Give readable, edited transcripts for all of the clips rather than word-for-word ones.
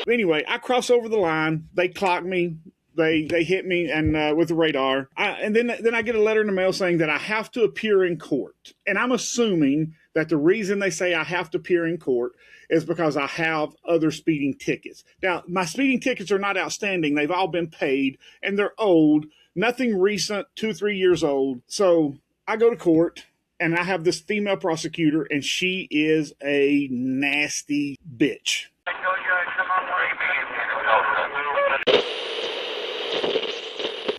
Anyway, I cross over the line. They clock me. They hit me and with the radar. And then I get a letter in the mail saying that I have to appear in court. And I'm assuming that the reason they say I have to appear in court is because I have other speeding tickets. Now, my speeding tickets are not outstanding. They've all been paid, and they're old. Nothing recent, 2 or 3 years old. So I go to court, and I have this female prosecutor, and she is a nasty bitch.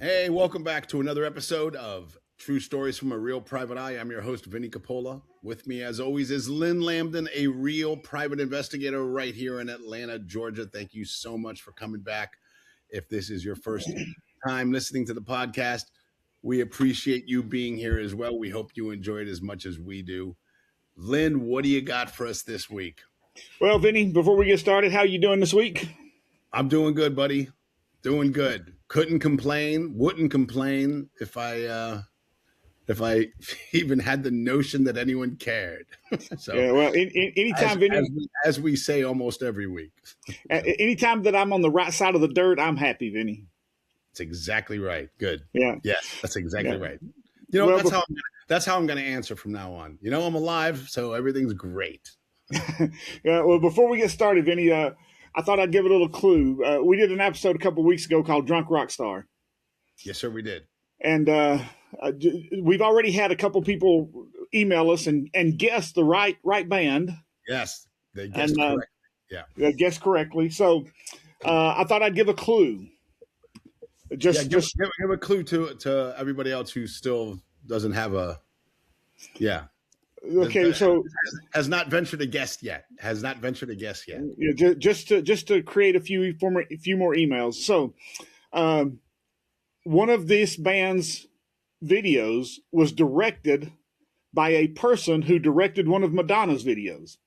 Hey, welcome back to another episode of True Stories from a Real Private Eye. I'm your host, Vinnie Coppola. With me, as always, is Lynn Lambdin, a real private investigator right here in Atlanta, Georgia. Thank you so much for coming back. If this is your first time listening to the podcast, we appreciate you being here as well. We hope you enjoy it as much as we do. Lynn, what do you got for us this week? Well, Vinny, before we get started, how you doing this week? I'm doing good, buddy. Doing good. Couldn't complain. Wouldn't complain if I even had the notion that anyone cared. So, yeah, well, anytime, Vinny, as we say almost every week. Anytime that I'm on the right side of the dirt, I'm happy, Vinny. That's exactly right. Good. Yeah. Yes, that's exactly right. You know, well, that's how I'm going to answer from now on. You know, I'm alive, so everything's great. Yeah. Well, before we get started, Vinny, I thought I'd give a little clue. We did an episode a couple of weeks ago called Drunk Rockstar. Yes, sir, we did. And we've already had a couple people email us and guess the right band. Yes, they guessed correctly. Yeah, they guessed correctly. So I thought I'd give a clue. Give a clue to everybody else who still doesn't have a. Yeah. Okay, so has not ventured a guess yet. Yeah, just to create a few more emails. So, one of this band's videos was directed by a person who directed one of Madonna's videos.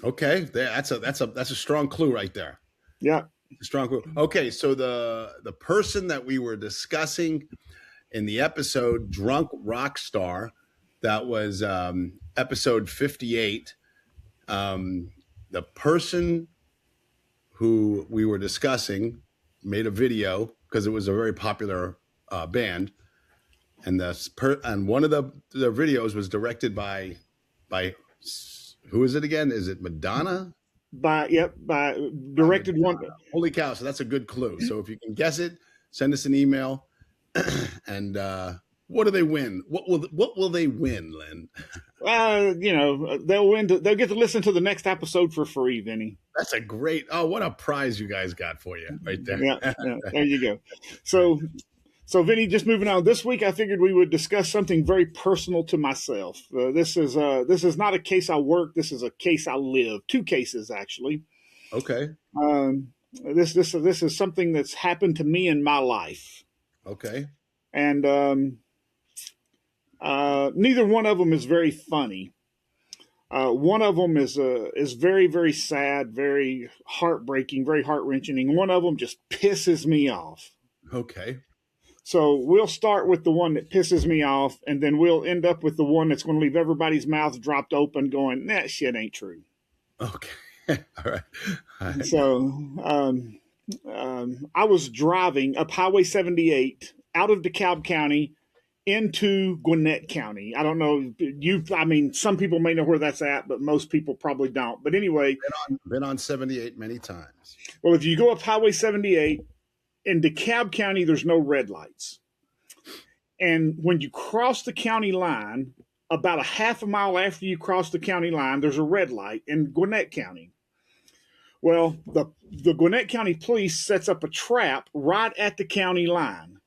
Okay, that's a strong clue right there. Yeah, a strong clue. Okay, so the person that we were discussing in the episode Drunk Rockstar. That was episode 58. The person who we were discussing made a video because it was a very popular band, and one of the videos was directed by who is it again? Is it Madonna? By directed one. Holy cow! So that's a good clue. So if you can guess it, send us an email, and. What do they win? What will they win, Lynn? They'll win. They'll get to listen to the next episode for free, Vinny. That's a great. Oh, what a prize you guys got for you right there. Yeah, there you go. So Vinny, just moving on. This week, I figured we would discuss something very personal to myself. This is not a case I work. This is a case I live. 2 cases actually. Okay. This is something that's happened to me in my life. Okay. And neither one of them is very funny. One of them is very, very sad, very heartbreaking, very heart-wrenching. And one of them just pisses me off. Okay. So we'll start with the one that pisses me off, and then we'll end up with the one that's going to leave everybody's mouth dropped open going, that shit ain't true. Okay. All right. So I was driving up Highway 78 out of DeKalb County into Gwinnett County. I don't know. Some people may know where that's at, but most people probably don't. But anyway. Been on 78 many times. Well, if you go up Highway 78, in DeKalb County, there's no red lights. And when you cross the county line, about a half a mile after you cross the county line, there's a red light in Gwinnett County. Well, the Gwinnett County Police sets up a trap right at the county line,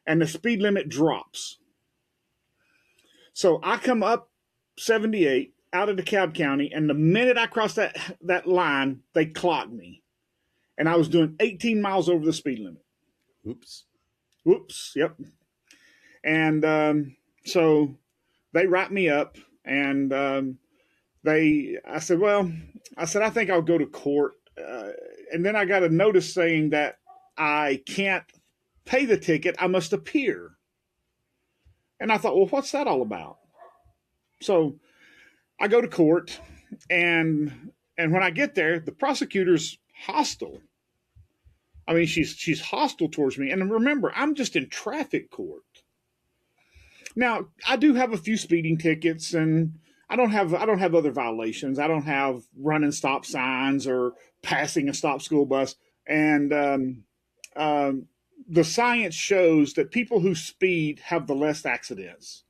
and the speed limit drops. So I come up 78 out of DeKalb County, and the minute I cross that line, they clock me. And I was doing 18 miles over the speed limit. Whoops, yep. And so they write me up, and I said, I think I'll go to court. And then I got a notice saying that I can't pay the ticket, I must appear. And I thought, well, what's that all about? So I go to court, and when I get there, the prosecutors hostile. I mean, she's hostile towards me. And remember, I'm just in traffic court. Now, I do have a few speeding tickets, and I don't have other violations. I don't have running stop signs or passing a stop school bus. And the science shows that people who speed have the less accidents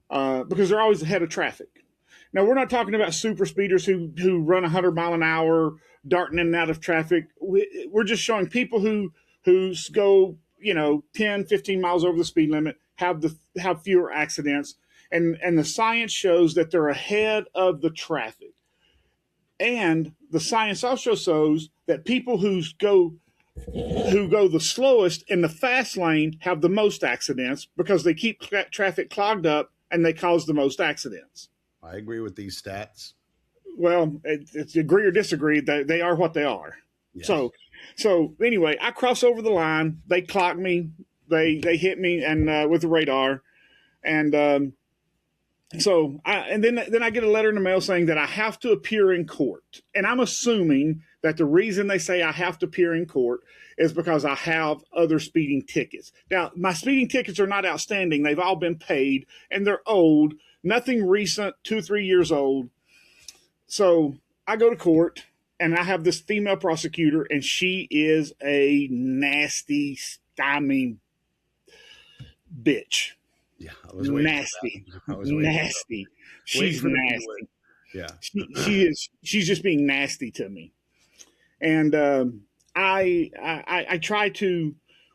because they're always ahead of traffic. Now, we're not talking about super speeders who run 100 mile an hour, darting in and out of traffic. We're just showing people who go 10, 15 miles over the speed limit have fewer accidents, and the science shows that they're ahead of the traffic. And the science also shows that people who go the slowest in the fast lane have the most accidents because they keep traffic clogged up and they cause the most accidents. I agree with these stats. Well, it's agree or disagree. They are what they are. Yes. So anyway, I cross over the line. They clock me. They hit me and with the radar, and then I get a letter in the mail saying that I have to appear in court. And I'm assuming that the reason they say I have to appear in court is because I have other speeding tickets. Now, my speeding tickets are not outstanding. They've all been paid, and they're old. Nothing recent, 2 or 3 years old. So I go to court, and I have this female prosecutor, and she is a nasty, bitch. Yeah, I was waiting nasty. Nasty. She's nasty. Yeah. She is. She's just being nasty to me. And I try to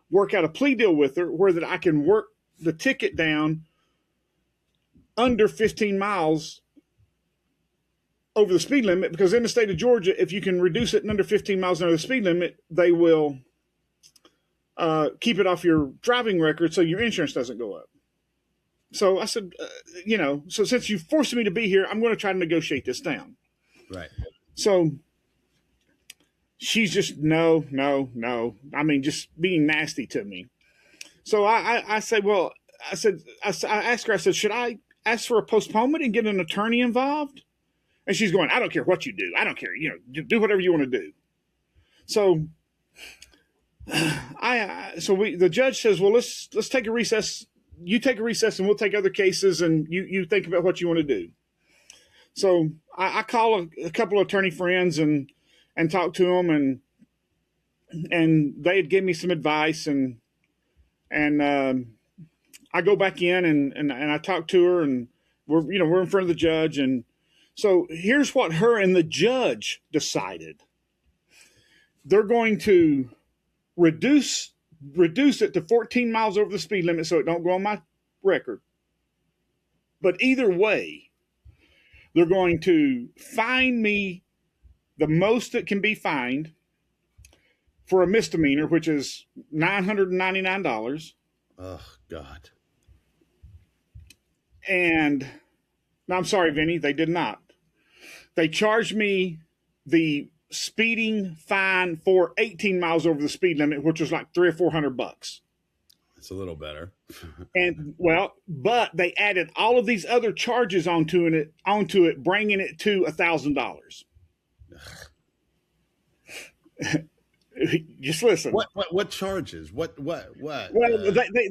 work out a plea deal with her where that I can work the ticket down under 15 miles over the speed limit, because in the state of Georgia, if you can reduce it under 15 miles under the speed limit, they will keep it off your driving record so your insurance doesn't go up. So I said, so since you forced me to be here, I'm going to try to negotiate this down. Right. So she's just no. I mean, just being nasty to me. So I said, I asked her, I said, should I ask for a postponement and get an attorney involved? And she's going, I don't care what you do. I don't care. Do whatever you want to do. So the judge says, well, let's take a recess. You take a recess and we'll take other cases, and you think about what you want to do. So I call a couple of attorney friends and talk to them, and they had given me some advice, and I go back in and I talk to her, and we're in front of the judge, and so here's what her and the judge decided. They're going to reduce it to 14 miles over the speed limit so it don't go on my record. But either way, they're going to fine me the most that can be fined for a misdemeanor, which is $999. Oh, God. And no, I'm sorry, Vinnie, they did not. They charged me the speeding fine for 18 miles over the speed limit, which was like $300 or $400. It's a little better. And but they added all of these other charges onto it, bringing it to $1,000. Just listen. What charges? What? Well,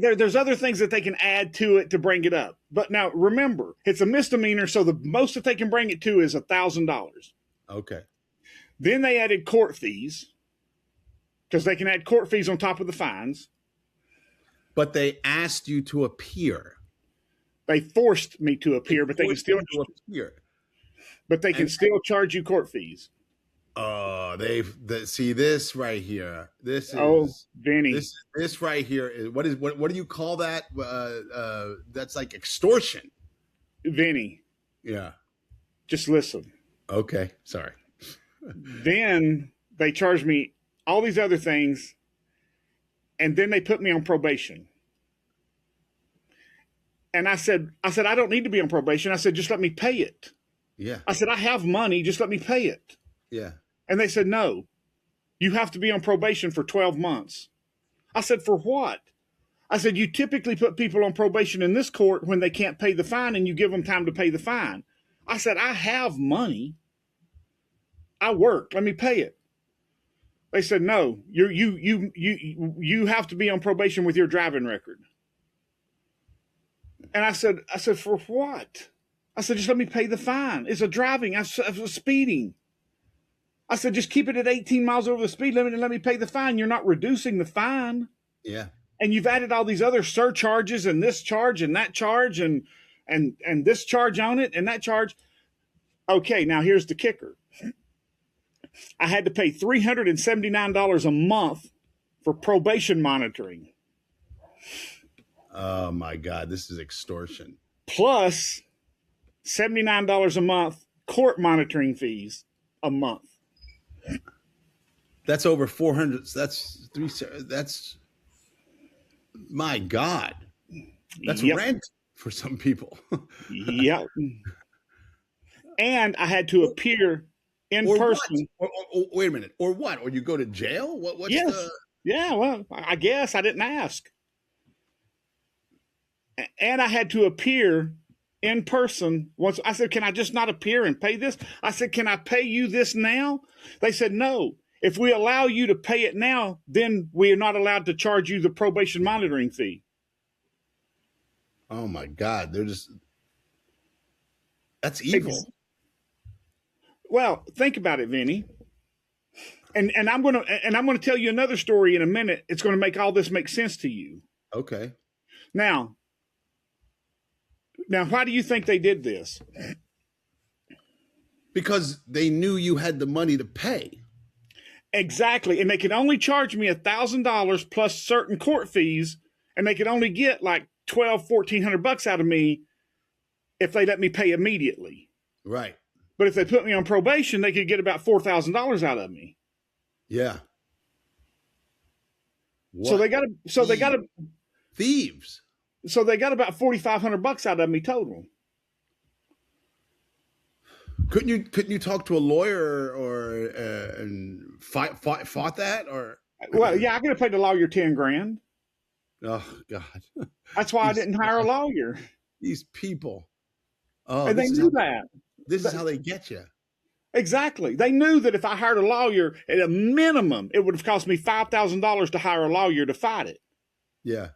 there's other things that they can add to it to bring it up. But now remember, it's a misdemeanor, so the most that they can bring it to is $1,000. Okay. Then they added court fees, because they can add court fees on top of the fines. But they asked you to appear. They forced me to appear, but they can still appear. But they can still charge you court fees. Oh, see this right here. This is Vinnie. This right here is what do you call that? That's like extortion. Vinnie. Yeah. Just listen. Okay. Sorry. Then they charged me all these other things, and then they put me on probation. And I said, I don't need to be on probation. I said, just let me pay it. Yeah. I said, I have money. Just let me pay it. Yeah. And they said, no, you have to be on probation for 12 months. I said, for what? I said, you typically put people on probation in this court when they can't pay the fine, and you give them time to pay the fine. I said, I have money. I work. Let me pay it. They said, no, you have to be on probation with your driving record. And I said, for what? I said, just let me pay the fine. It's a driving. I was speeding. I said, just keep it at 18 miles over the speed limit and let me pay the fine. You're not reducing the fine. Yeah. And you've added all these other surcharges and this charge and that charge and this charge on it and that charge. Okay, now here's the kicker. I had to pay $379 a month for probation monitoring. Oh my God, this is extortion. Plus $79 a month court monitoring fees a month. That's over 400. That's my God. That's rent for some people. Yep. And I had to appear in person. Wait a minute. Or what? Or you go to jail? What's yes. the... Yeah, well, I guess I didn't ask. And I had to appear in person. Once I said, can I just not appear and pay this? I said, can I pay you this now? They said, no. If we allow you to pay it now, then we are not allowed to charge you the probation monitoring fee. Oh my God. That's evil. Well, think about it, Vinnie. And I'm gonna tell you another story in a minute. It's going to make all this make sense to you. Okay. Now, why do you think they did this? Because they knew you had the money to pay. Exactly. And they could only charge me $1,000 plus certain court fees, and they could only get like $1,400 out of me if they let me pay immediately. Right. But if they put me on probation, they could get about $4,000 out of me. Yeah. What? So they got thieves. So they got about $4,500 out of me total. Couldn't you talk to a lawyer or and fought that or? Well, yeah, I could have paid the lawyer $10,000. Oh God, that's why I didn't hire a lawyer. These people, and they knew that. This is how they get you. Exactly. They knew that if I hired a lawyer, at a minimum, it would have cost me $5,000 to hire a lawyer to fight it. Yeah.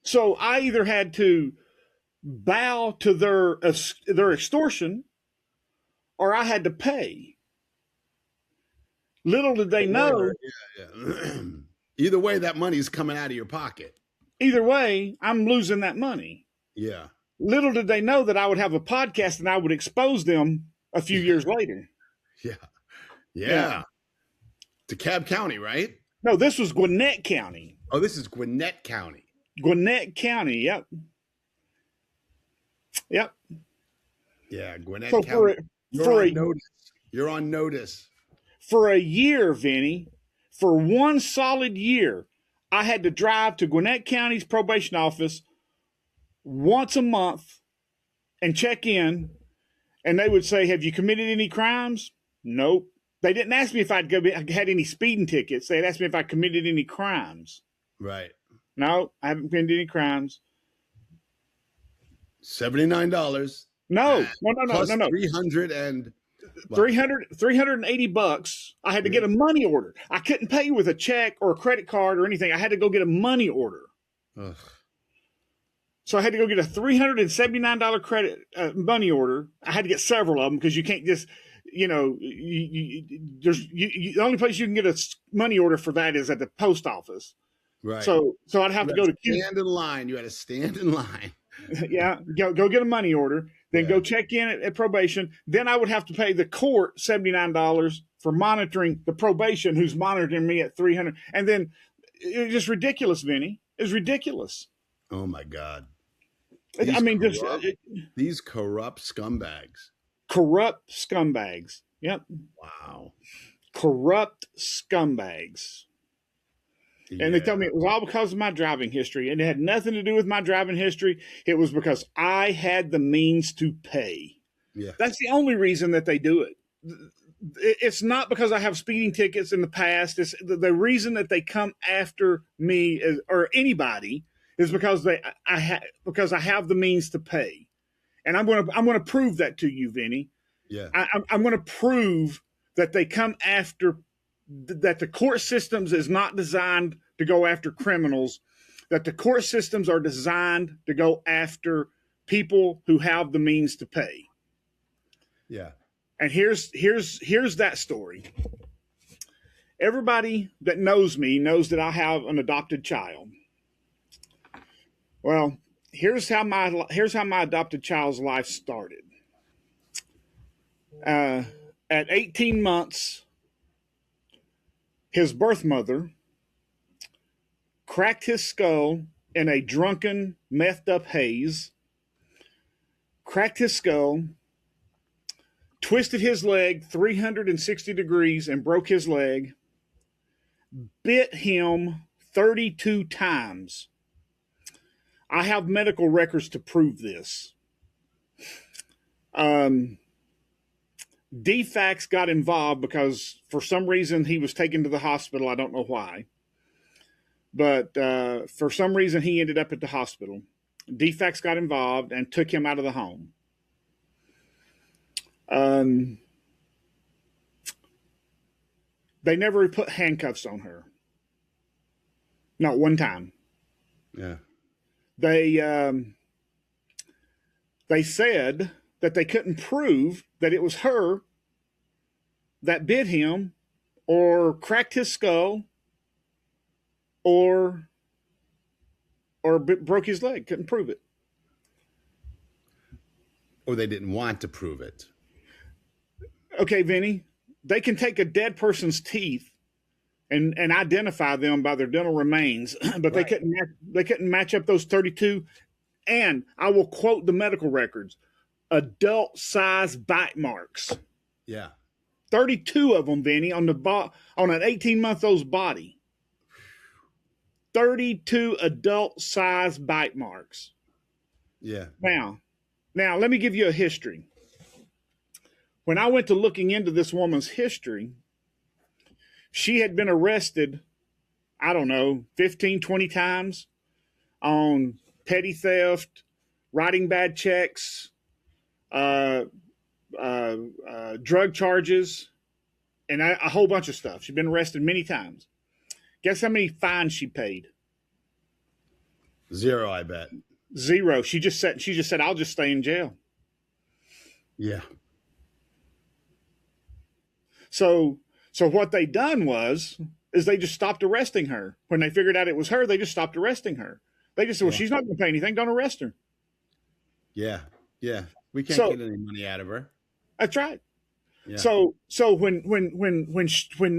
So I either had to bow to their extortion, or I had to pay. Little did they know. Yeah. Either way, that money is coming out of your pocket. Either way, I'm losing that money. Yeah. Little did they know that I would have a podcast and I would expose them a few years later. Yeah. DeKalb County, right? No, this was Gwinnett County. Oh, this is Gwinnett County. Gwinnett County, yep. Yep. Yeah, Gwinnett County. You're on notice. For a year, Vinnie, for one solid year, I had to drive to Gwinnett County's probation office once a month and check in, and they would say, have you committed any crimes? Nope. They didn't ask me if I'd had any speeding tickets. They'd asked me if I committed any crimes. Right. No, I haven't committed any crimes. $79. No. Plus 300 and... $380. I had to get a money order. I couldn't pay with a check or a credit card or anything. I had to go get a money order. Ugh. So I had to go get a $379 credit money order. I had to get several of them because you can't just, the only place you can get a money order for that is at the post office. Right. So I'd have to go to stand in line. You had to stand in line. Yeah, go get a money order, then go check in at probation. Then I would have to pay the court $79 for monitoring the probation, who's monitoring me at $300. And then it was just ridiculous, Vinnie. It was ridiculous. Oh my God! These corrupt scumbags. Corrupt scumbags. Yep. Wow. Corrupt scumbags. And they told me it was all because of my driving history. And it had nothing to do with my driving history. It was because I had the means to pay. Yeah. That's the only reason that they do it. It's not because I have speeding tickets in the past. It's the reason that they come after me or anybody is because I have the means to pay. And I'm going to prove that to you, Vinnie. Yeah. I'm going to prove that they come after that the court systems is not designed to go after criminals, that the court systems are designed to go after people who have the means to pay. Yeah. And here's that story. Everybody that knows me knows that I have an adopted child. Well, here's how my adopted child's life started. At 18 months, his birth mother cracked his skull in a drunken, methed up haze, cracked his skull, twisted his leg 360 degrees and broke his leg, bit him 32 times. I have medical records to prove this. DFACS got involved because for some reason he was taken to the hospital. I don't know why. But for some reason he ended up at the hospital. DFACS got involved and took him out of the home. They never put handcuffs on her. Not one time. Yeah. They said that they couldn't prove that it was her that bit him or cracked his skull or broke his leg. Couldn't prove it. Or they didn't want to prove it. Okay, Vinnie, they can take a dead person's teeth and identify them by their dental remains, but Right. they couldn't match up those 32. And I will quote the medical records: adult size bite marks. Yeah. 32 of them, Vinnie, on an 18-month-old's body. 32 adult size bite marks. Yeah. Now, let me give you a history. When I went to looking into this woman's history, she had been arrested, I don't know, 15, 20 times on petty theft, writing bad checks, drug charges, and a whole bunch of stuff. She'd been arrested many times. Guess how many fines she paid? 0, I bet. 0. She just said, I'll just stay in jail. Yeah. So what they done is they just stopped arresting her. When they figured out it was her, they just stopped arresting her. They just said, well, she's not going to pay anything. Don't arrest her. Yeah. Yeah. We can't get any money out of her. That's right. Yeah. So when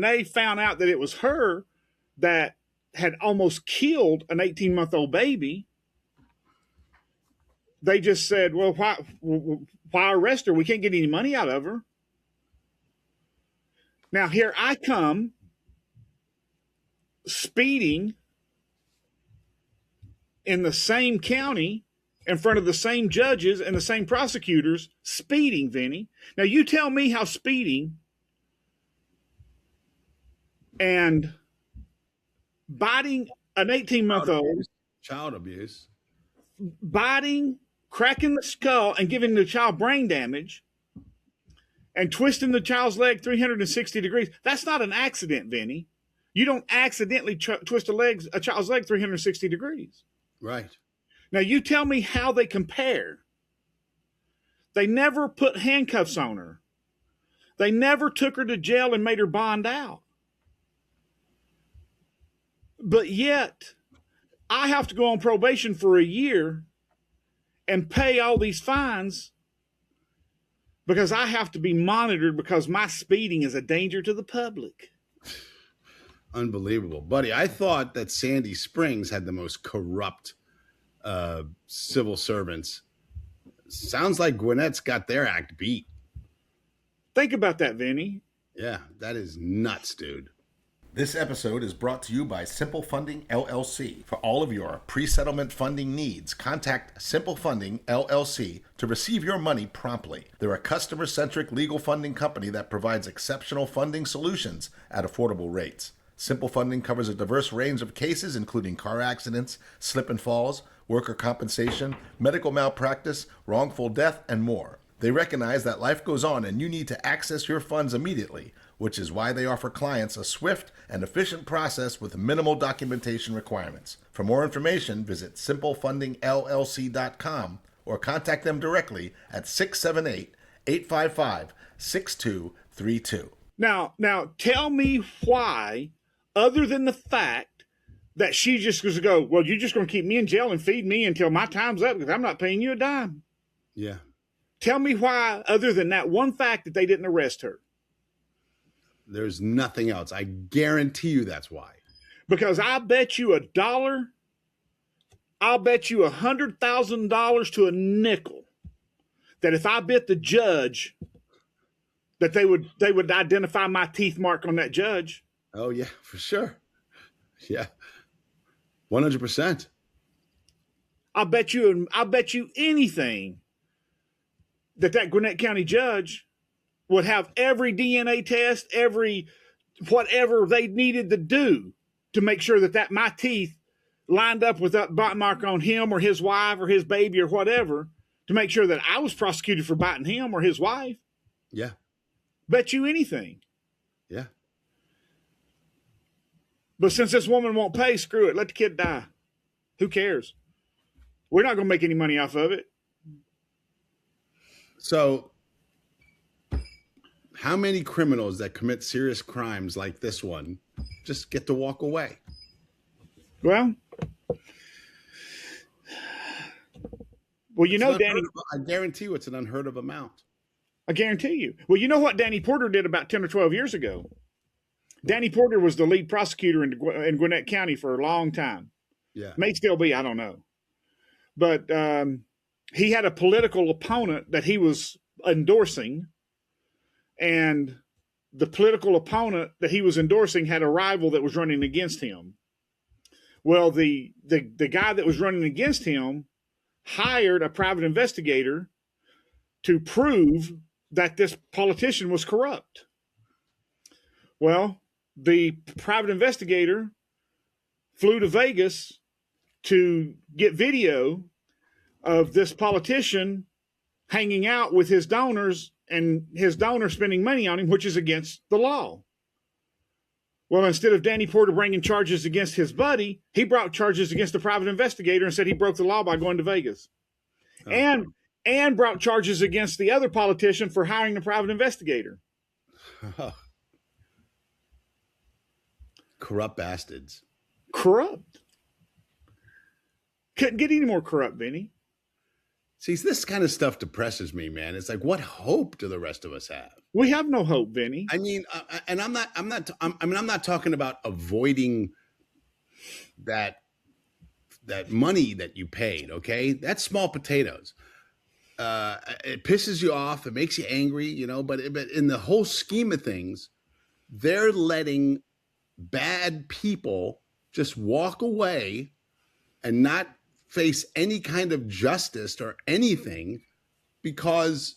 they found out that it was her that had almost killed an 18-month-old baby, they just said, well, why arrest her? We can't get any money out of her. Now, here I come speeding in the same county in front of the same judges and the same prosecutors, speeding, Vinnie. Now, you tell me how speeding and biting an 18-month-old, child abuse, biting, cracking the skull, and giving the child brain damage, and twisting the child's leg 360 degrees. That's not an accident, Vinnie. You don't accidentally twist a child's leg 360 degrees. Right. Now, you tell me how they compare. They never put handcuffs on her. They never took her to jail and made her bond out. But yet, I have to go on probation for a year and pay all these fines because I have to be monitored because my speeding is a danger to the public. Unbelievable. Buddy, I thought that Sandy Springs had the most corrupt civil servants. Sounds like Gwinnett's got their act beat. Think about that, Vinnie. Yeah, that is nuts, dude. This episode is brought to you by Simple Funding LLC. For all of your pre-settlement funding needs, contact Simple Funding LLC to receive your money promptly. They're a customer-centric legal funding company that provides exceptional funding solutions at affordable rates. Simple Funding covers a diverse range of cases, including car accidents, slip and falls, worker compensation, medical malpractice, wrongful death, and more. They recognize that life goes on and you need to access your funds immediately, which is why they offer clients a swift and efficient process with minimal documentation requirements. For more information, visit simplefundingllc.com or contact them directly at 678-855-6232. Now, tell me why, other than the fact that she just goes to go, well, you're just going to keep me in jail and feed me until my time's up because I'm not paying you a dime. Yeah. Tell me why, other than that one fact, that they didn't arrest her. There's nothing else. I guarantee you that's why. Because I bet you $1, I'll bet you $100,000 to a nickel that if I bet the judge that they would identify my teeth mark on that judge. Oh yeah, for sure. Yeah. 100%. I'll bet you anything that Gwinnett County judge would have every DNA test, every whatever they needed to do to make sure that my teeth lined up with that bite mark on him or his wife or his baby or whatever, to make sure that I was prosecuted for biting him or his wife. Yeah. Bet you anything. Yeah. But since this woman won't pay, screw it. Let the kid die. Who cares? We're not going to make any money off of it. So, how many criminals that commit serious crimes like this one just get to walk away? Well, you know, Danny, I guarantee you it's an unheard of amount. I guarantee you. Well, you know what Danny Porter did about 10 or 12 years ago? Danny Porter was the lead prosecutor in Gwinnett County for a long time. Yeah. May still be, I don't know. But he had a political opponent that he was endorsing, and the political opponent that he was endorsing had a rival that was running against him. Well, the guy that was running against him hired a private investigator to prove that this politician was corrupt. Well, the private investigator flew to Vegas to get video of this politician hanging out with his donors and his donors spending money on him, which is against the law. Well, instead of Danny Porter bringing charges against his buddy, he brought charges against the private investigator and said he broke the law by going to Vegas. Oh. And brought charges against the other politician for hiring the private investigator. Corrupt bastards. Corrupt. Couldn't get any more corrupt, Vinnie. See, this kind of stuff depresses me, man. It's like, what hope do the rest of us have? We have no hope, Vinnie. I mean, and I'm not talking about avoiding that money that you paid. Okay, that's small potatoes. It pisses you off. It makes you angry, you know. But in the whole scheme of things, they're letting bad people just walk away and not face any kind of justice or anything because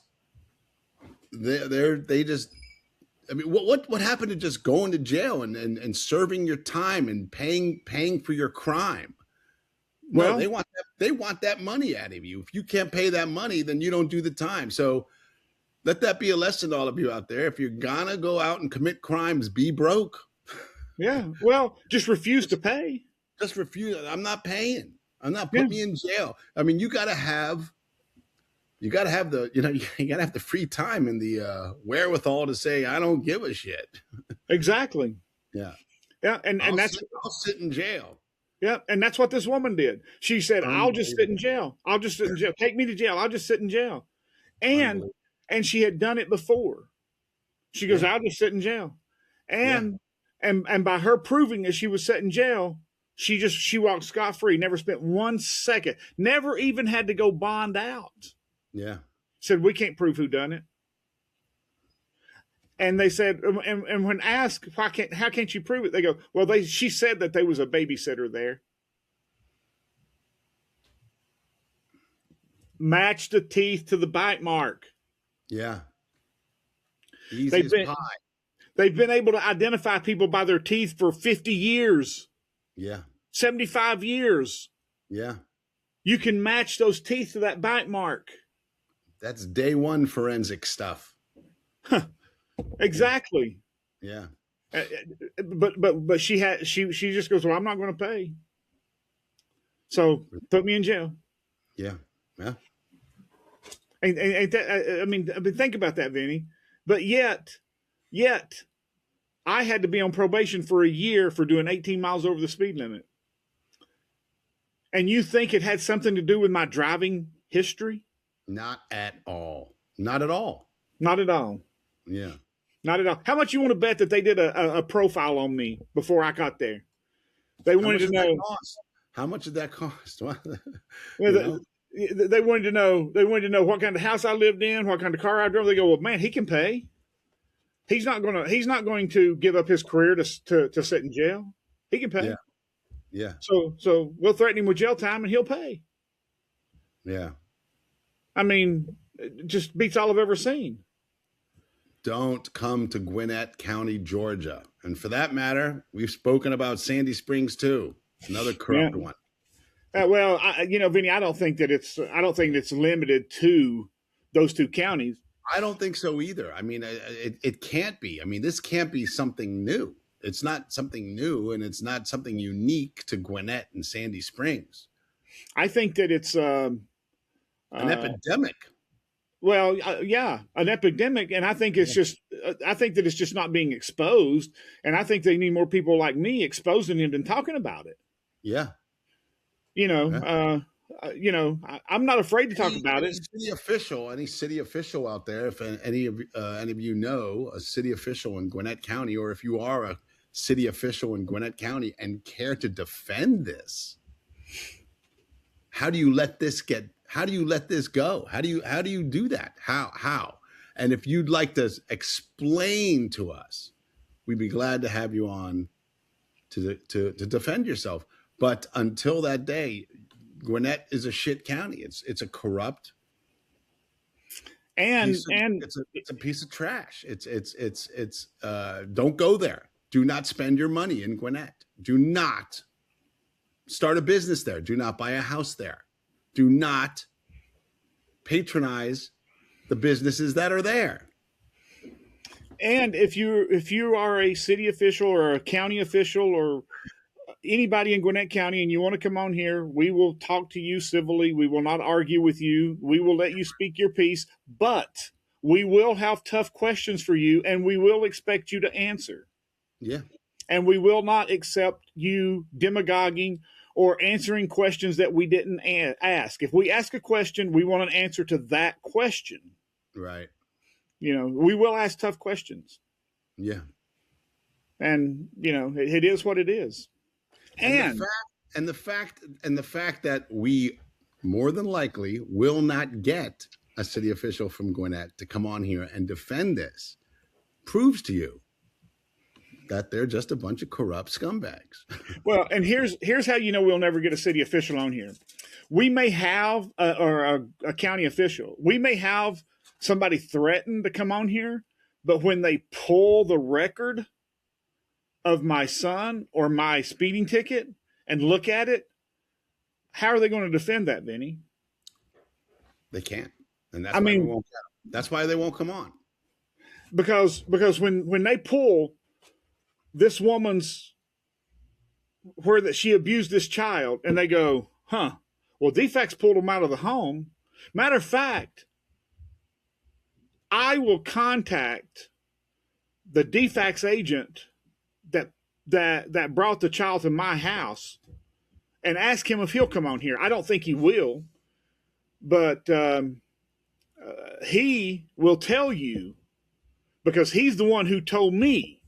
they just. I mean, what happened to just going to jail and serving your time and paying for your crime? Well, no, they want that money out of you. If you can't pay that money, then you don't do the time. So let that be a lesson to all of you out there. If you're gonna go out and commit crimes, be broke. Yeah. Well, just refuse to pay. Just refuse. I'm not paying. I'm not putting me in jail. I mean, you gotta have the free time and the wherewithal to say, I don't give a shit. Exactly. Yeah. Yeah. And I'll sit in jail. Yeah, and that's what this woman did. She said, I'll just sit in jail. I'll just sit in jail. Take me to jail. I'll just sit in jail. And she had done it before. She goes, I'll just sit in jail. And by her proving that she was set in jail, she walked scot-free, never spent 1 second, never even had to go bond out. Yeah. Said, we can't prove who done it. And they said, and when asked, how can't you prove it? They go, well, she said that there was a babysitter there. Match the teeth to the bite mark. Yeah. Easy as pie. They've been able to identify people by their teeth for 50 years. Yeah. 75 years. Yeah. You can match those teeth to that bite mark. That's day one forensic stuff. Exactly. Yeah. But she just goes, well, I'm not going to pay. So put me in jail. Yeah. Yeah. And that, I mean, think about that, Vinny. But yet, I had to be on probation for a year for doing 18 miles over the speed limit. And you think it had something to do with my driving history? Not at all. Not at all. Not at all. Yeah. Not at all. How much you want to bet that they did a profile on me before I got there? They wanted to know. How much did that cost? They wanted to know. They wanted to know what kind of house I lived in, what kind of car I drove. They go, well, man, he can pay. He's not going to give up his career to sit in jail. He can pay. Yeah. Yeah. So we'll threaten him with jail time and he'll pay. Yeah. I mean, it just beats all I've ever seen. Don't come to Gwinnett County, Georgia. And for that matter, we've spoken about Sandy Springs too. Another corrupt one. Well, Vinny, I don't think it's limited to those two counties. I don't think so either. I mean, it can't be. I mean, this can't be something new. It's not something new, and it's not something unique to Gwinnett and Sandy Springs. I think that it's an epidemic. Well, yeah, an epidemic, and I think it's just. I think that it's just not being exposed, and I think they need more people like me exposing it and talking about it. Yeah. I'm not afraid to talk about it. Any city official out there, if any of you know a city official in Gwinnett County, or if you are a city official in Gwinnett County and care to defend this, how do you let this go? How do you do that? How? And if you'd like to explain to us, we'd be glad to have you on to defend yourself. But until that day, Gwinnett is a shit county. It's a corrupt, it's a piece of trash. It's don't go there. Do not spend your money in Gwinnett. Do not start a business there. Do not buy a house there. Do not patronize the businesses that are there. And if you are a city official or a county official or anybody in Gwinnett County and you want to come on here, we will talk to you civilly. We will not argue with you. We will let you speak your piece, but we will have tough questions for you and we will expect you to answer. Yeah. And we will not accept you demagoguing or answering questions that we didn't ask. If we ask a question, we want an answer to that question. Right. We will ask tough questions. Yeah. And, it is what it is. And the fact that we more than likely will not get a city official from Gwinnett to come on here and defend this proves to you that they're just a bunch of corrupt scumbags. Well, and here's how we'll never get a city official on here. We may have a county official. We may have somebody threaten to come on here, but when they pull the record of my son or my speeding ticket and look at it, how are they going to defend that, Vinny? They can't. And that's why they won't come on. Because when they pull this woman's where that she abused this child and they go, well, defects pulled them out of the home. Matter of fact, I will contact the defects agent that brought the child to my house and ask him if he'll come on here. I don't think he will, but he will tell you because he's the one who told me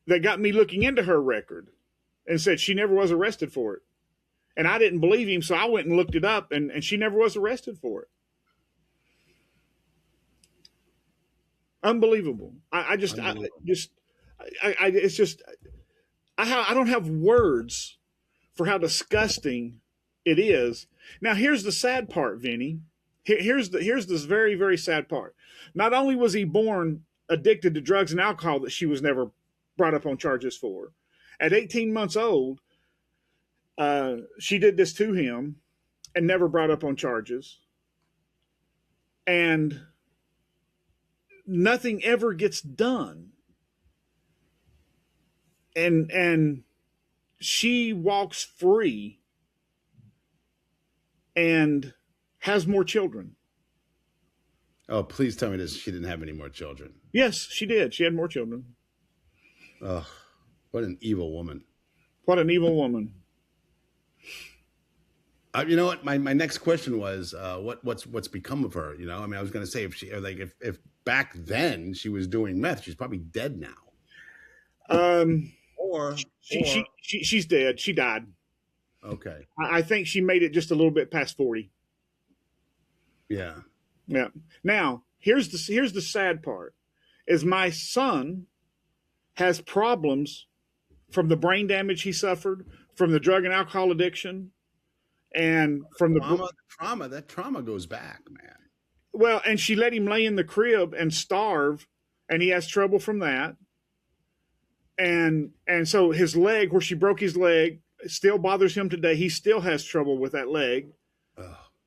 that got me looking into her record and said she never was arrested for it. And I didn't believe him, so I went and looked it up, and she never was arrested for it. Unbelievable. I don't have words for how disgusting it is. Now, here's the sad part, Vinny. Here's this very, very sad part. Not only was he born addicted to drugs and alcohol that she was never brought up on charges for, at 18 months old, she did this to him and never brought up on charges. and nothing ever gets done. And she walks free and has more children. Oh, please tell me this. She didn't have any more children. Yes, she did. She had more children. Oh, what an evil woman. What an evil woman. You know what? My next question was, what's become of her? You know, I mean, I was going to say if back then she was doing meth, she's probably dead now. She's dead. She died. Okay. I think she made it just a little bit past 40. Yeah. Yeah. Now, here's the sad part is my son has problems from the brain damage he suffered, from the drug and alcohol addiction, and from the trauma. That trauma goes back, man. Well, and she let him lay in the crib and starve, and he has trouble from that. And so his leg, where she broke his leg, still bothers him today. He still has trouble with that leg.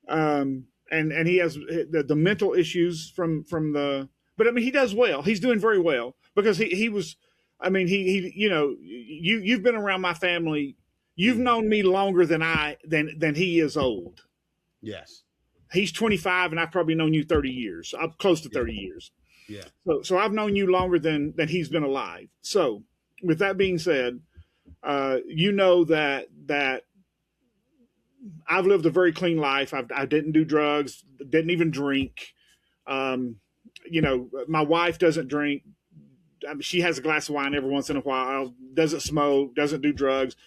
And he has the mental issues from the, but I mean, he does well. He's doing very well because he was, I mean, he you know, you've been around my family. You've known me longer than he is old. Yes. He's 25 and I've probably known you 30 years. I'm close to 30 years. Yeah. So I've known you longer than he's been alive. So with that being said, you know that I've lived a very clean life. I didn't do drugs, didn't even drink. You know, my wife doesn't drink. I mean, she has a glass of wine every once in a while, doesn't smoke, doesn't do drugs.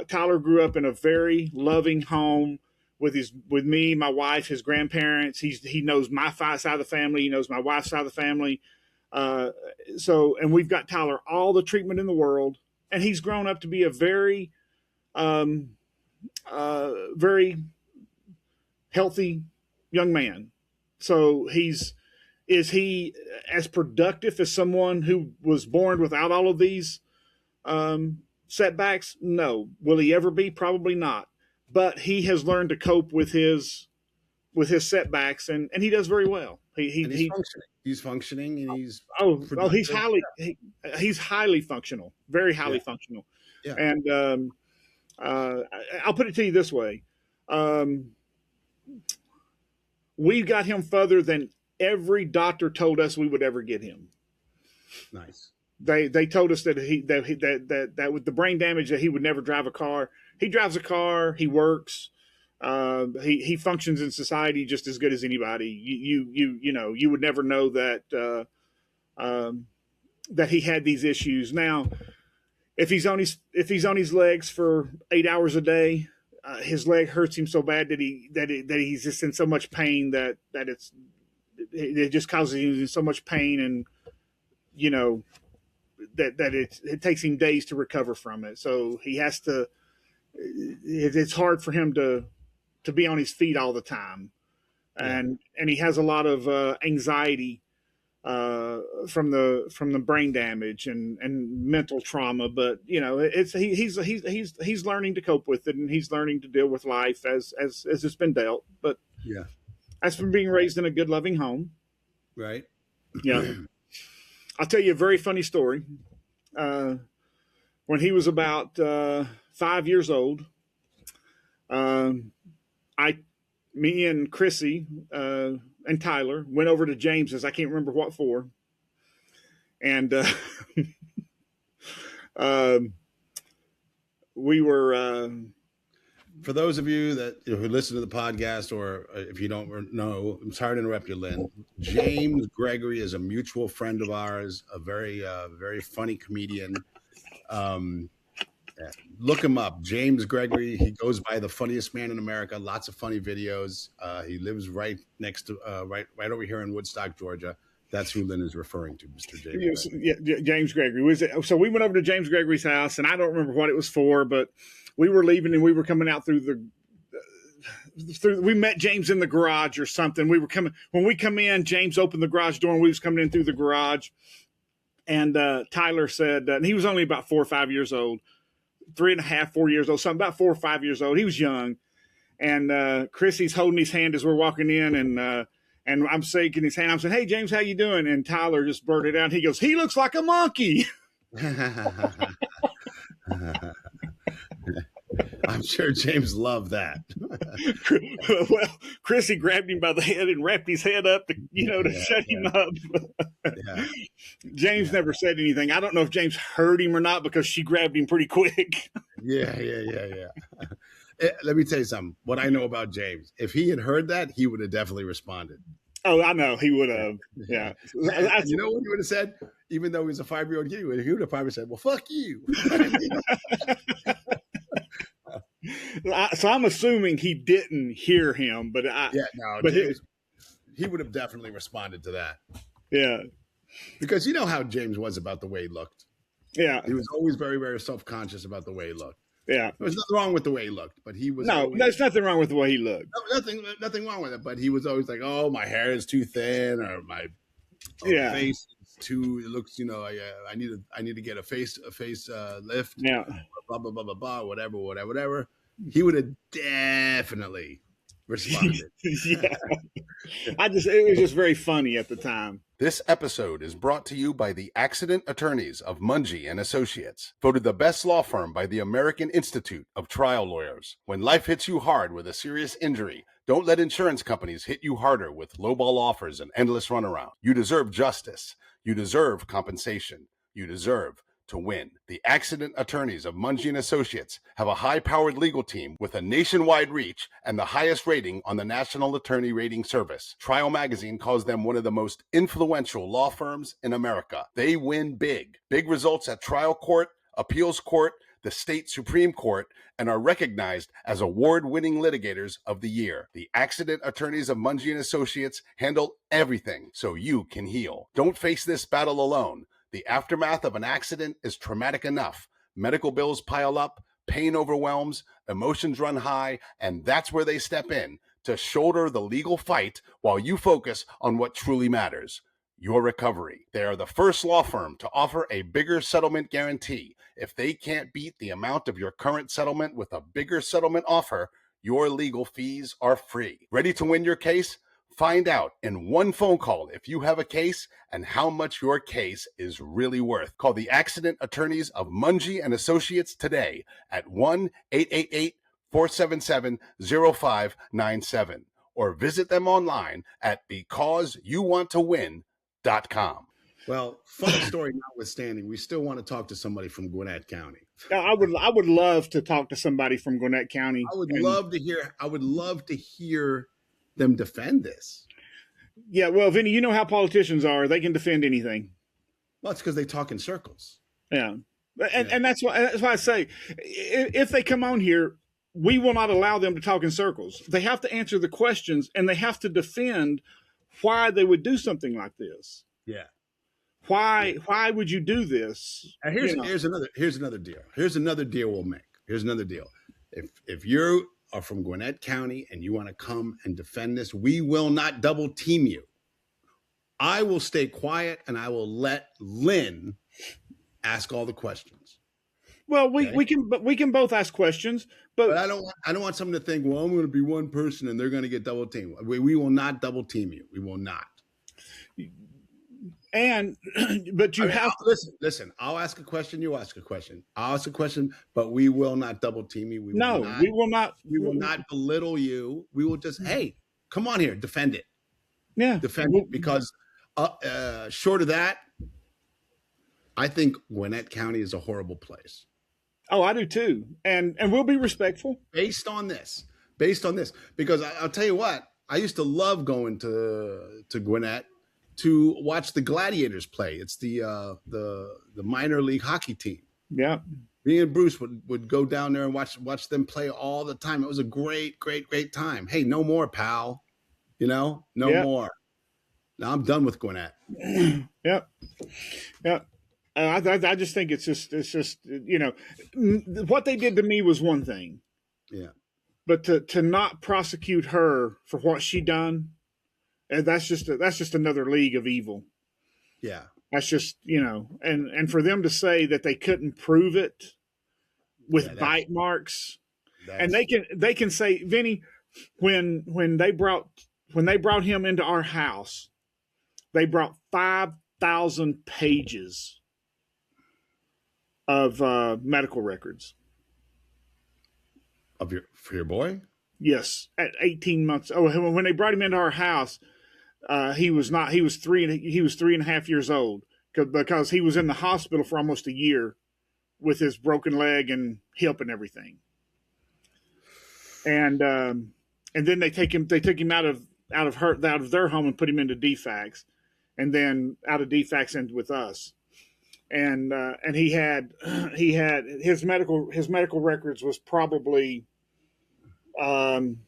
Tyler grew up in a very loving home with me, my wife, his grandparents. He knows my side of the family. He knows my wife's side of the family. And we've got Tyler all the treatment in the world, and he's grown up to be a very, very healthy young man. So is he as productive as someone who was born without all of these setbacks? No. Will he ever be? Probably not. But he has learned to cope with his setbacks, and he does very well. He's functioning. He's functioning, and he's highly functional, very highly functional. Yeah. And I'll put it to you this way: we got him further than every doctor told us we would ever get him. Nice. They told us that that with the brain damage that he would never drive a car. He drives a car. He works. He functions in society just as good as anybody. You know, you would never know that that he had these issues. Now, if he's on his legs for 8 hours a day, his leg hurts him so bad that he's just in so much pain that it just causes him so much pain, and you know that it takes him days to recover from it. So he has to. It's hard for him to be on his feet all the time, and he has a lot of anxiety from the brain damage and mental trauma. But you know, he's learning to cope with it, and he's learning to deal with life as it's been dealt. But that's from being raised in a good, loving home. Right. Yeah. I'll tell you a very funny story. When he was about 5 years old, me and Chrissy and Tyler went over to James's. I can't remember what for. And we were... For those of you who listen to the podcast, or if you don't know, I'm sorry to interrupt you, Lynn. James Gregory is a mutual friend of ours, a very, very funny comedian. Look him up, James Gregory. He goes by the funniest man in America. Lots of funny videos. He lives right next to, right over here in Woodstock, Georgia. That's who Lynn is referring to, Mr. James. James Gregory. So we went over to James Gregory's house, and I don't remember what it was for, but we were leaving and we were coming out we met James in the garage or something. When we come in, James opened the garage door and we was coming in through the garage. And Tyler said, and he was only about 4 or 5 years old, 3.5, 4 years old, something about 4 or 5 years old. He was young. And Chrissy's holding his hand as we're walking in. And I'm shaking his hand. I'm saying, "Hey, James, how you doing?" And Tyler just blurted out. He goes, "He looks like a monkey." I'm sure James loved that. Well, Chrissy grabbed him by the head and wrapped his head up to shut him up. Yeah. James never said anything. I don't know if James heard him or not because she grabbed him pretty quick. Yeah. Let me tell you something. What I know about James, if he had heard that, he would have definitely responded. Oh, I know. He would have. Yeah. And you know what he would have said? Even though he was a 5-year-old kid, he would have probably said, "Well, fuck you." So I'm assuming he didn't hear him, but James, he would have definitely responded to that. Yeah. Because you know how James was about the way he looked. Yeah. He was always very, very self-conscious about the way he looked. Yeah. There was nothing wrong with the way he looked, but he was there's nothing wrong with the way he looked. Nothing wrong with it, but he was always like, "Oh, my hair is too thin, or my face is too. It looks, I need to get a face lift. Yeah, blah blah blah blah blah. Whatever. He would have definitely responded. Yeah, it was just very funny at the time. This episode is brought to you by the Accident Attorneys of Monge and Associates, voted the best law firm by the American Institute of Trial Lawyers. When life hits you hard with a serious injury, don't let insurance companies hit you harder with lowball offers and endless runaround. You deserve justice. You deserve compensation. You deserve to win. The Accident Attorneys of Monge and Associates have a high-powered legal team with a nationwide reach and the highest rating on the National Attorney Rating Service. Trial Magazine calls them one of the most influential law firms in America. They win big. Big results at trial court, appeals court, the state Supreme Court, and are recognized as award-winning litigators of the year. The Accident Attorneys of Monge and Associates handle everything so you can heal. Don't face this battle alone. The aftermath of an accident is traumatic enough. Medical bills pile up, pain overwhelms, emotions run high, and that's where they step in to shoulder the legal fight while you focus on what truly matters, your recovery. They are the first law firm to offer a bigger settlement guarantee. If they can't beat the amount of your current settlement with a bigger settlement offer, your legal fees are free. Ready to win your case? Find out in one phone call if you have a case and how much your case is really worth. Call the Accident Attorneys of Monge and Associates today at 1-888-477-0597 or visit them online at becauseyouwanttowin.com. Well, funny story notwithstanding, we still want to talk to somebody from Gwinnett County. I would love to talk to somebody from Gwinnett County. I would love to hear them defend this. Yeah, well, Vinnie, you know how politicians are. They can defend anything. Well, it's because they talk in circles. Yeah. And that's why I say, if they come on here, we will not allow them to talk in circles. They have to answer the questions, and they have to defend why they would do something like this. Yeah. Why would you do this? And here's another deal. Here's another deal we'll make. Here's another deal. If you are from Gwinnett County and you want to come and defend this, we will not double team you. I will stay quiet and I will let Lynn ask all the questions. Well, we can both ask questions, but I don't want someone to think, well, I'm going to be one person and they're going to get double teamed. We will not double team you. We will not. But you have to listen. I'll ask a question. You ask a question. I'll ask a question, but we will not double team you. We will not belittle you. We will just, hey, come on here, defend it. Yeah, defend it, because short of that, I think Gwinnett County is a horrible place. Oh, I do too, and we'll be respectful based on this, because I'll tell you what, I used to love going to Gwinnett to watch the Gladiators play. It's the minor league hockey team. Yeah. Me and Bruce would go down there and watch them play all the time. It was a great time. Hey, no more, pal. No more. Now I'm done with Gwinnett. Yep. I just think it's just what they did to me was one thing. Yeah. But to not prosecute her for what she done, and that's just another league of evil. Yeah. That's just, and for them to say that they couldn't prove it with bite marks, and they can say, Vinnie, when they brought when they brought him into our house, they brought 5,000 pages of medical records. For your boy? Yes, at 18 months. Oh, when they brought him into our house, he was 3.5 years old because he was in the hospital for almost a year with his broken leg and hip and everything. And then they took him out of their home and put him into DFACS, and then out of DFACS into with us. And he had his medical records was probably 10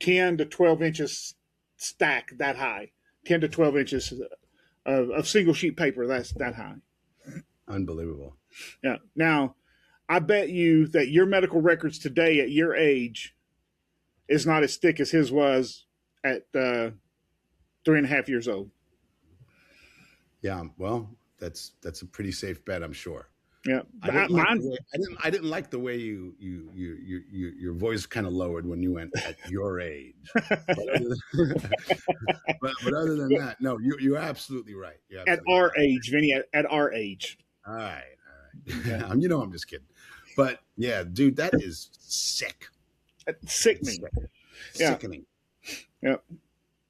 to 12 inches stack that high, 10 to 12 inches of single sheet paper that's that high. Unbelievable. Yeah. Now, I bet you that your medical records today at your age is not as thick as his was at 3.5 years old. Yeah. Well, that's a pretty safe bet, I'm sure. Yeah. I didn't like the way your voice kind of lowered when you went at your age. But other than that, no, you're absolutely right. At our age, Vinny, at our age. All right. Yeah. I'm just kidding. But yeah, dude, that is sick. Sickening. Yeah. Sickening. Yeah.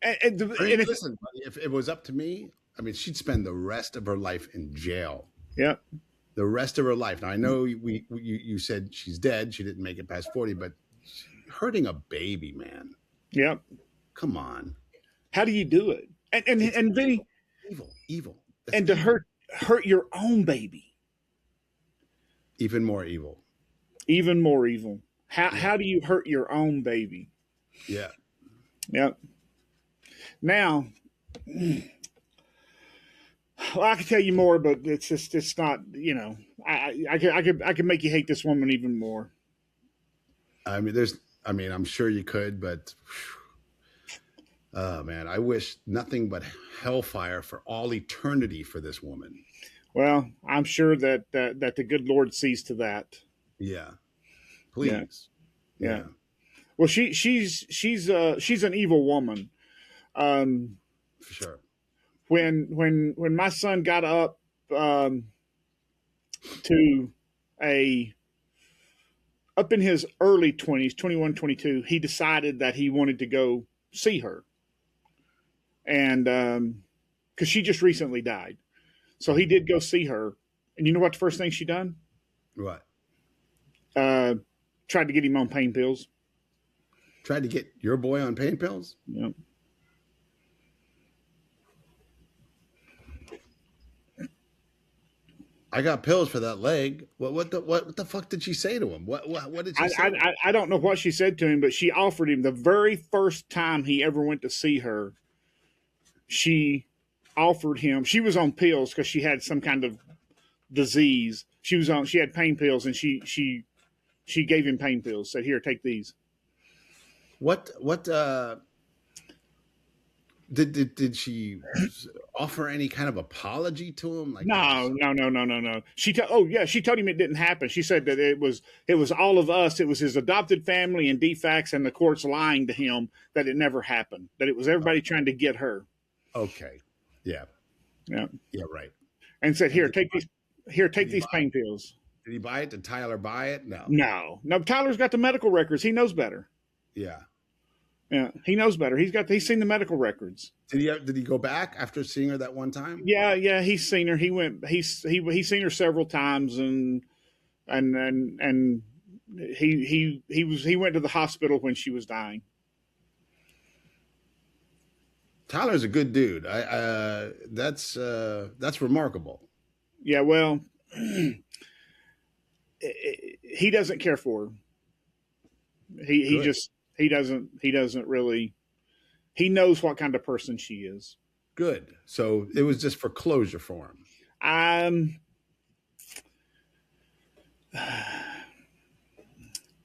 And listen, buddy, if it was up to me, I mean, she'd spend the rest of her life in jail. Yeah. The rest of her life. Now, I know you said she's dead. She didn't make it past 40, but hurting a baby, man. Yeah. Come on. How do you do it? And Vinny, evil. That's and to hurt your own baby. Even more evil. Even more evil. How do you hurt your own baby? Yeah. Yep. Now, well, I could tell you more, but it's not, I could make you hate this woman even more. I mean, I'm sure you could, but oh man, I wish nothing but hellfire for all eternity for this woman. Well, I'm sure that the good Lord sees to that. Yeah. Please. Yeah. Well, she's an evil woman. For sure. When my son got up up in his early 20s, 21, 22, he decided that he wanted to go see her. And because she just recently died. So he did go see her. And you know what the first thing she done? What? Tried to get him on pain pills. Tried to get your boy on pain pills? Yep. I got pills for that leg. What the fuck did she say to him? What did she say? I don't know what she said to him, but she offered him the very first time he ever went to see her. She offered him. She was on pills because she had some kind of disease. She had pain pills, and she gave him pain pills. Said, "Here, take these." What did she offer any kind of apology to him? Like no. She told him it didn't happen. She said that it was all of us. It was his adopted family and DFACS and the courts lying to him that it never happened. That it was everybody trying to get her. Okay. Yeah. Yeah. Yeah. Right. And said, "Here, take these. Here, take these pain pills." Did he buy it? Did Tyler buy it? No. No. Tyler's got the medical records. He knows better. Yeah. Yeah, he knows better. He's seen the medical records. Did he go back after seeing her that one time? Yeah, he's seen her. He's seen her several times, and he went to the hospital when she was dying. Tyler's a good dude. That's remarkable. Yeah, well, he doesn't care for her. He doesn't really. He knows what kind of person she is. Good. So it was just for closure for him.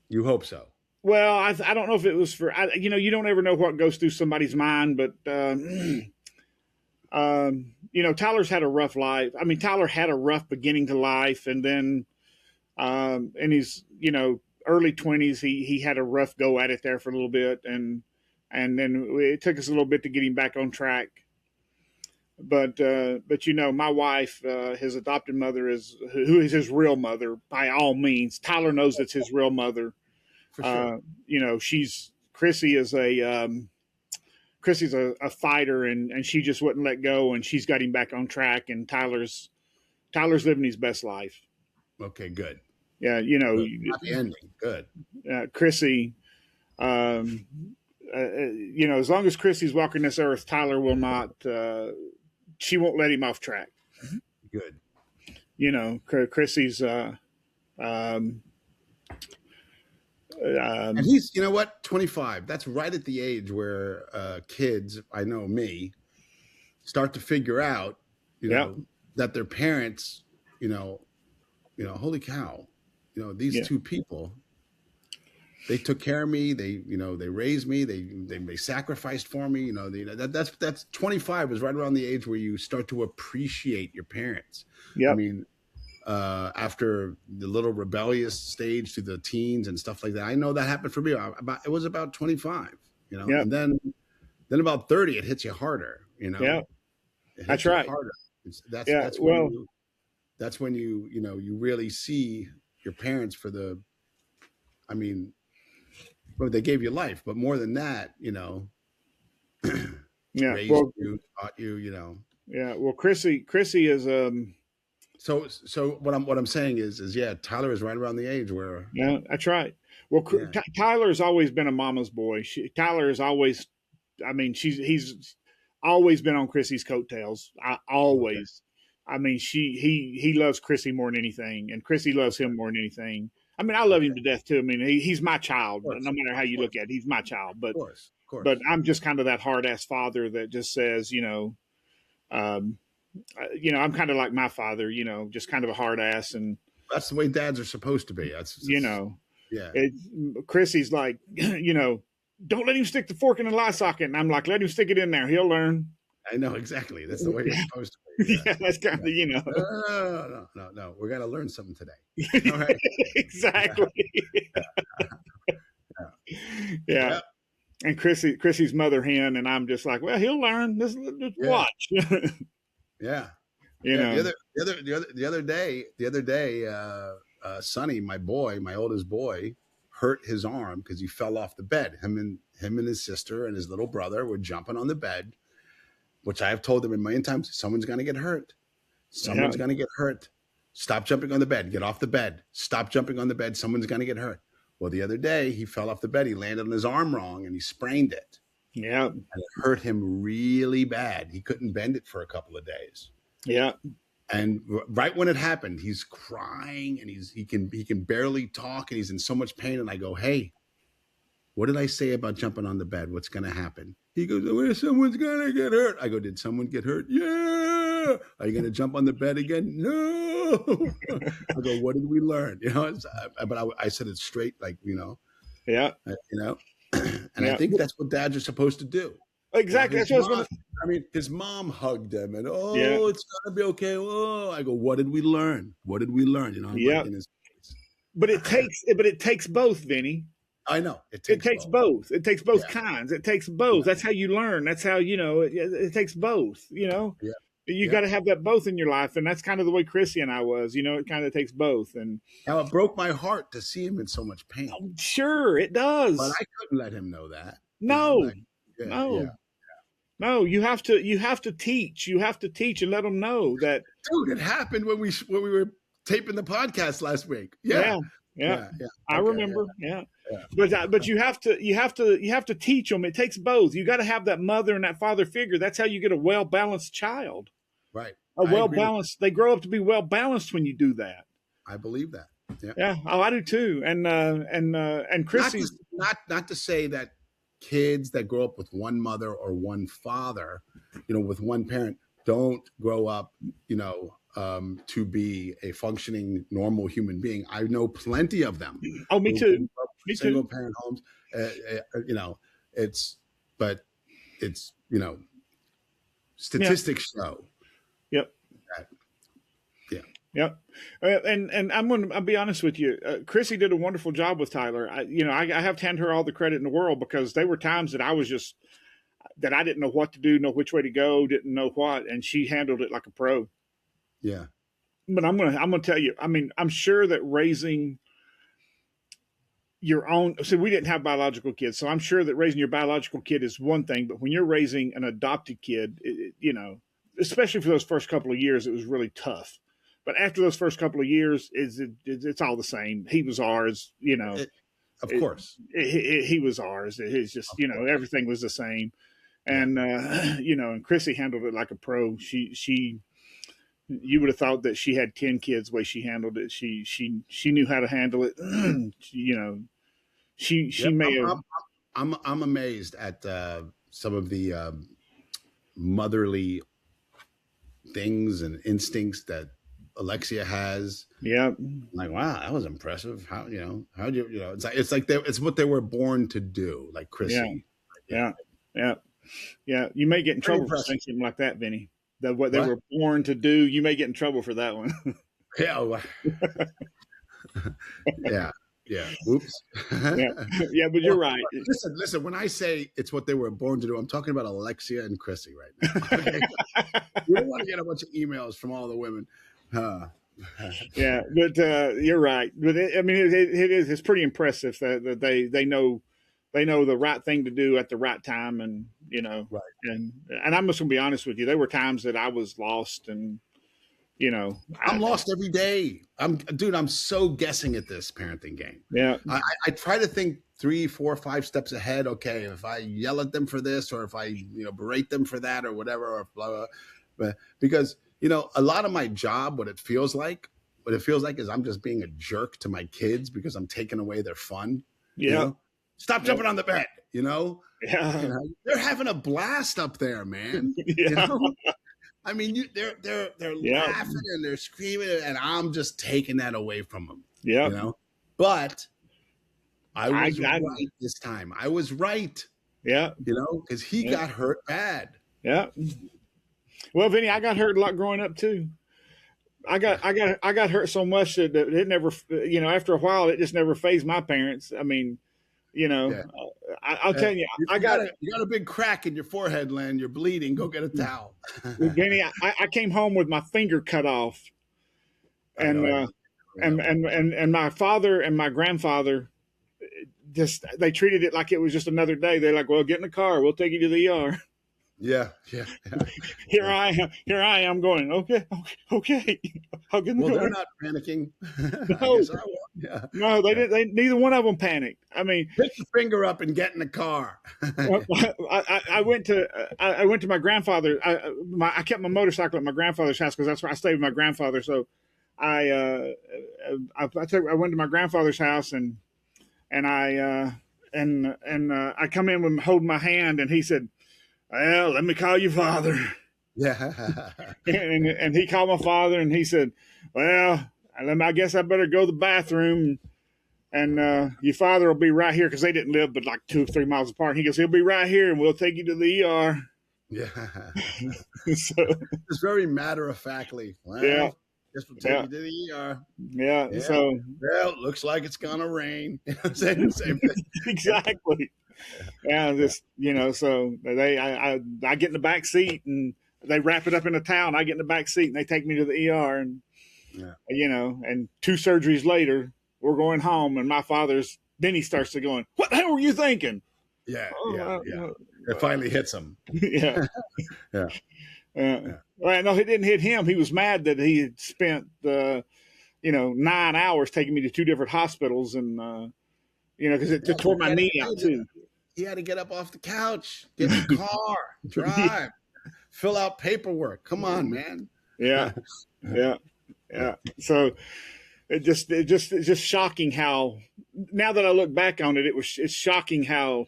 You hope so. Well, I don't know if it was for. You don't ever know what goes through somebody's mind, but Tyler's had a rough life. I mean, Tyler had a rough beginning to life, and then in his early 20s, he had a rough go at it there for a little bit, and and then it took us a little bit to get him back on track. But my wife, his adopted mother, who is his real mother by all means. Tyler knows it's his real mother. For sure. Chrissy's a fighter, and she just wouldn't let go, and she's got him back on track. And Tyler's living his best life. Okay, good. Yeah, happy ending. Good. Chrissy, as long as Chrissy's walking this earth, Tyler will not. She won't let him off track. Good. Chrissy's. And he's, 25. That's right at the age where kids, I know me, start to figure out, that their parents, holy cow, these two people, they took care of me. They raised me. They sacrificed for me. That's 25 is right around the age where you start to appreciate your parents. Yeah. I mean, after the little rebellious stage to the teens and stuff like that, I know that happened for me. It was about 25, and then about 30, it hits you harder. Yeah, that's right. Harder. That's when you you really see your parents for the. I mean. Well, they gave you life, but more than that, raised you, taught you, Yeah. Well, Chrissy is So what I'm saying is Tyler is right around the age where. Yeah, that's right. Well, Tyler's always been a mama's boy. Tyler is always, he's always been on Chrissy's coattails. Always. Okay. I mean, he loves Chrissy more than anything, and Chrissy loves him more than anything. I mean, I love him to death too. I mean, he's my child. No matter how you look at it, he's my child. But, of course. But I'm just kind of that hard ass father that just says, I'm kind of like my father. Just kind of a hard ass, and that's the way dads are supposed to be. That's yeah. Chrissy's like, don't let him stick the fork in the light socket, and I'm like, let him stick it in there. He'll learn. I know exactly. That's the way you're supposed to be. Yeah, that's kind of No. We're gonna learn something today. All right. Exactly. Yeah. And Chrissy's mother hen, and I'm just like, well, he'll learn. Just watch. Yeah. The other day, Sonny, my oldest boy, hurt his arm because he fell off the bed. Him and his sister and his little brother were jumping on the bed, which I have told them a million times, someone's going to get hurt. Someone's going to get hurt. Stop jumping on the bed. Get off the bed. Stop jumping on the bed. Someone's going to get hurt. Well, the other day, he fell off the bed. He landed on his arm wrong, and he sprained it. Yeah. And it hurt him really bad. He couldn't bend it for a couple of days. Yeah. And right when it happened, he's crying, and he can barely talk, and he's in so much pain. And I go, hey, what did I say about jumping on the bed? What's going to happen? He goes, well, someone's going to get hurt. I go, did someone get hurt? Yeah. Are you going to jump on the bed again? No. I go, what did we learn? But I said it straight, like, Yeah. And I think that's what dads are supposed to do. Exactly. That's what I was his mom hugged him and, it's going to be okay. Oh, I go, what did we learn? What did we learn? Yeah. But it takes both, Vinny. I know. It takes both. It takes both kinds. It takes both. Yeah. That's how you learn. That's how, it takes both, Yeah. You got to have that both in your life. And that's kind of the way Chrissy and I was, it kind of takes both. And now it broke my heart to see him in so much pain. Oh, sure, it does. But I couldn't let him know that. No, no, you have to teach. You have to teach and let them know that. Dude, it happened when we were taping the podcast last week. Yeah. I remember. Yeah. But you have to teach them. It takes both. You got to have that mother and that father figure. That's how you get a well-balanced child. Right. They grow up to be well-balanced when you do that. I believe that. Yeah. Yeah. Oh, I do too. And Chrissy. Not to say that kids that grow up with one mother or one father, with one parent, don't grow up, to be a functioning, normal human being. I know plenty of them. Oh, me too. Single parent homes, statistics show. Yep. Yep. I'll be honest with you. Chrissy did a wonderful job with Tyler. I have to hand her all the credit in the world, because there were times that that I didn't know what to do, know which way to go, didn't know what, and she handled it like a pro. Yeah. But I'm gonna tell you. I mean, I'm sure that raising your own. So we didn't have biological kids, so I'm sure that raising your biological kid is one thing. But when you're raising an adopted kid, especially for those first couple of years, it was really tough. But after those first couple of years, it's all the same. He was ours, Of course. He was ours. It's just, everything was the same. And, and Chrissy handled it like a pro. You would have thought that she had 10 kids the way she handled it. She knew how to handle it. She Yep. may have. I'm amazed at some of the motherly things and instincts that Alexia has. Yeah. Like, wow, that was impressive. How'd you, it's like it's what they were born to do, like Chrissy. Yeah. You may get in trouble for saying something like that, Vinny. What they were born to do, you may get in trouble for that one. Yeah. Yeah. Oops. Yeah, but you're right. Listen. When I say it's what they were born to do, I'm talking about Alexia and Chrissy right now. Okay? You don't want to get a bunch of emails from all the women. Yeah, but you're right. But it's pretty impressive that they know the right thing to do at the right time, and right. And I'm just gonna be honest with you. There were times that I was lost, and I'm lost every day. I'm so guessing at this parenting game. Yeah. I try to think 3, 4, 5 steps ahead. Okay, if I yell at them for this, or if I berate them for that, or whatever, or blah, blah. But because a lot of my job, what it feels like is I'm just being a jerk to my kids because I'm taking away their fun. Yeah. Stop jumping on the bed. Yeah. They're having a blast up there, man. Yeah. I mean, they're laughing and they're screaming, and I'm just taking that away from them. Yeah. But I was right this time. I was right. Yeah. Because he got hurt bad. Yeah. Well, Vinny, I got hurt a lot growing up too. I got hurt so much that it never, after a while, it just never fazed my parents. I mean, I'll tell you, you got a big crack in your forehead, Lynn. You're bleeding. Go get a towel. Vinny, I came home with my finger cut off, and my father and my grandfather they treated it like it was just another day. They're like, "Well, get in the car. We'll take you to the ER." Yeah. Here I am going, okay. I'll get in the car. They're not panicking. No, no, they didn't. Neither one of them panicked. I mean, pick your finger up and get in the car. I went to my grandfather. I kept my motorcycle at my grandfather's house because that's where I stayed with my grandfather. So I went to my grandfather's house and I come in with holding my hand, and he said, "Well, let me call you father." Yeah. and he called my father, and he said, "Well, I guess I better go to the bathroom, and your father will be right here," because they didn't live but like 2 or 3 miles apart. He goes, "He'll be right here, and we'll take you to the ER." Yeah. So it's very matter of factly. Well, yeah. Guess we'll take you to the ER. Yeah. So it looks like it's gonna rain. Same thing. Exactly. Yeah, so I get in the back seat, and they wrap it up in a towel, and I get in the back seat, and they take me to the ER, and and 2 surgeries later, we're going home, and my father's Vinnie starts to going, "What the hell were you thinking?" Yeah. It finally hits him. Yeah. Well, no, it didn't hit him. He was mad that he had spent 9 hours taking me to 2 different hospitals, and because it tore my knee out too. He had to get up off the couch, get in the car, drive, fill out paperwork. Come on, man. Yeah. So it's just shocking how, now that I look back on it, it's shocking how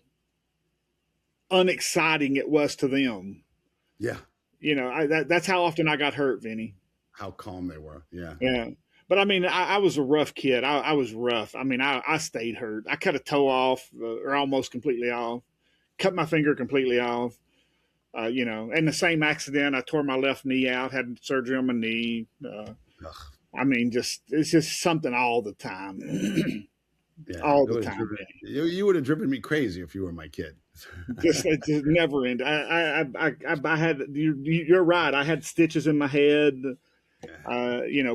unexciting it was to them. Yeah. That's how often I got hurt, Vinny. How calm they were. Yeah. Yeah. But I mean, I was a rough kid. I was rough. I mean, I stayed hurt. I cut a toe off, or almost completely off. Cut my finger completely off. In the same accident, I tore my left knee out. Had surgery on my knee. I mean, it's just something all the time. Yeah, All the time. You would have driven me crazy if you were my kid. It just never end. I had, you're right. I had stitches in my head,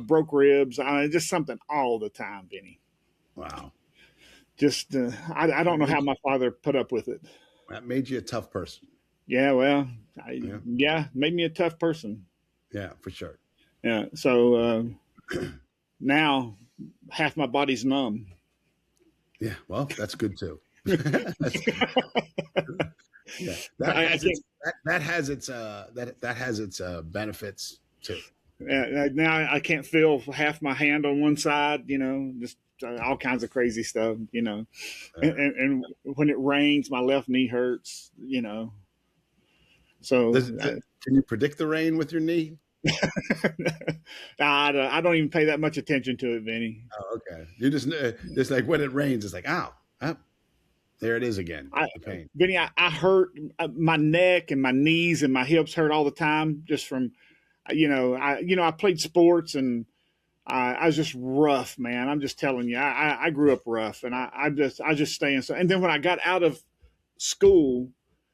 broke ribs. Just something all the time, Vinny. Wow. Just, I don't know how my father put up with it. That made you a tough person. Yeah, well, made me a tough person. Yeah, for sure. Yeah. So now half my body's numb. Yeah, well, that's good too. Yeah, that has its benefits too. Now I can't feel half my hand on one side. Just all kinds of crazy stuff. And when it rains, my left knee hurts. So can you predict the rain with your knee? I don't even pay that much attention to it, Vinny. Oh, okay. You just like when it rains, it's like, ow, there it is again. Pain. Vinny, I hurt my neck and my knees and my hips hurt all the time just from, I played sports and I was just rough, man. I'm just telling you, I grew up rough and I just stay in. And then when I got out of school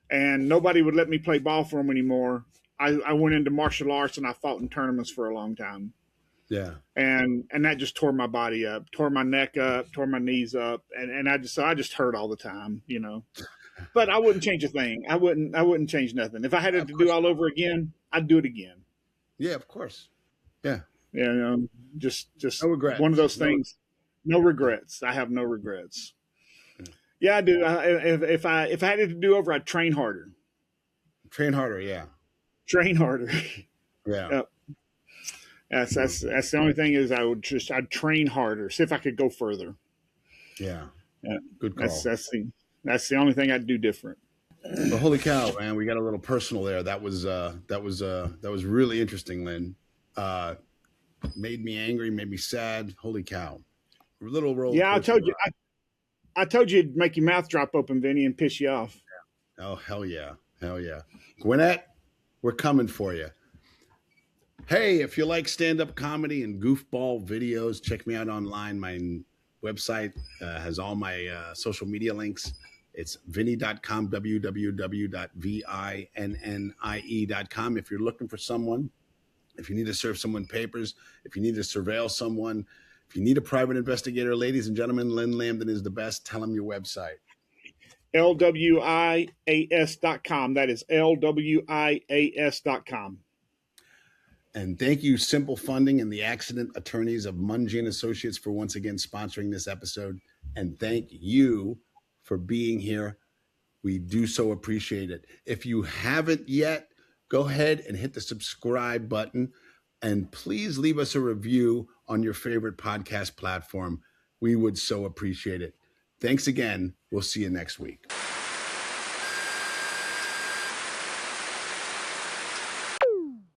and nobody would let me play ball for them anymore, I went into martial arts and I fought in tournaments for a long time. Yeah. And that just tore my body up, tore my neck up, tore my knees up. And I just hurt all the time, but I wouldn't change a thing. I wouldn't change nothing. If I had it to do all over again, I'd do it again. Yeah, of course. Yeah. Yeah. Just no regrets. One of those things. No regrets. I have no regrets. Yeah, I do. If I had it to do over, I'd train harder. Train harder. Yeah. Train harder. Yeah. That's the only thing is I'd train harder, see if I could go further. Yeah. Yeah. Good call. That's the only thing I'd do different. Well, holy cow, man, we got a little personal there. That was really interesting, Lynn. Made me angry, made me sad. Holy cow. A little roll. Yeah, I told you it'd make your mouth drop open, Vinny, and piss you off. Yeah. Oh, hell yeah. Hell yeah. Gwinnett, we're coming for you. Hey, if you like stand-up comedy and goofball videos, check me out online. My website has all my social media links. It's vinnie.com, www.vinnie.com. If you're looking for someone, if you need to serve someone papers, if you need to surveil someone, if you need a private investigator, ladies and gentlemen, Lynn Lambdin is the best. Tell them your website. LWIAS.com. That is LWIAS.com. And thank you, Simple Funding and the Accident Attorneys of Monge and Associates for once again sponsoring this episode. And thank you for being here. We do so appreciate it. If you haven't yet, go ahead and hit the subscribe button. And please leave us a review on your favorite podcast platform. We would so appreciate it. Thanks again. We'll see you next week.